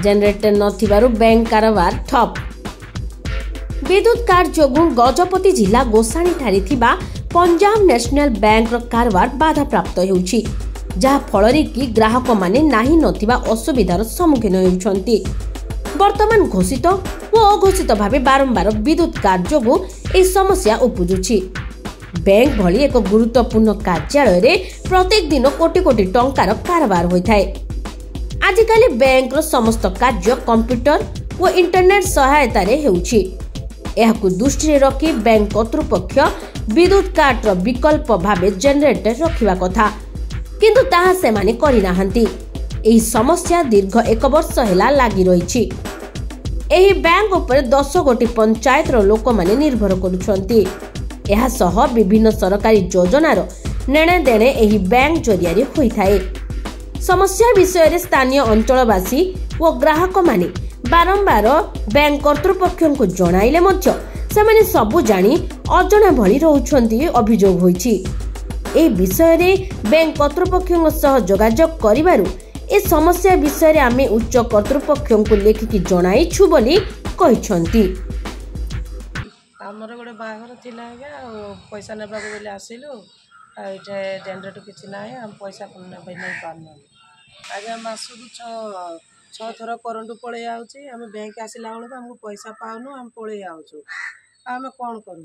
Generator नथिबारु bank कारोबार ठप। विद्युत काट जोगु गजपति जिला गोसाणी ठारे थिबा पंजाब नेशनल बैंक रो कारोबार बाधा प्राप्त हेउछि, जहा फलरे कि ग्राहक माने नाही नथिबा असुविधार सम्मुखीन हेउछन्ति। वर्तमान घोषित व अघोषित भावे बारंबार विद्युत काट जोगु ए समस्या उपुजुछि। बैंक भली एक गुरुत्वपूर्ण कार्यालय रे प्रत्येक दिन कोटी कोटी टंकार कारोबार होइथाय। आजिकाली बैंक रो समस्त कार्य कंप्यूटर व इंटरनेट सहायता रे हेउछि। एहाकु दृष्टि रे रखी बैंक कर्तृपक्ष विद्युत काट रो विकल्प भावे जेनेरेटर रखिबा कथा, किंतु ताहा सेमाने करि नाहंती। एही समस्या दीर्घ 1 वर्ष हेला लागि रहिछि। एही बैंक ऊपर 10 कोटी पंचायत रो लोक माने निर्भर करूछन्ती। एहा सह विभिन्न सरकारी योजनार नेणे देणे एही बैंक जरिया रे होइथाय। समस्या विषय रे स्थानीय अंचलवासी व ग्राहक माने बारंबार बैंक कर्तृपक्ष को जणाइले मध्य सेमाने सबु जानी अजणा भली रहउछन्ती अभियोग होइछि। ए विषय रे बैंक कर्तृपक्ष सह जोगाजोग करिबारु ए समस्या विषय रे आमे उच्च कर्तृपक्ष को लेखिकी जणाइछु बोली कहिछन्ती। हमर गोटे बाहर थिला पैसा नेबा को बेले आसिलु एठे जेनेरेटर किछि नाही, हम पैसा नै पारनु। आगे मासु 6 थर करंट पळे आउची, हम बैंक आसिला बेले हमको पैसा पाउनु, हम पळे आउछु। हम कोन करू?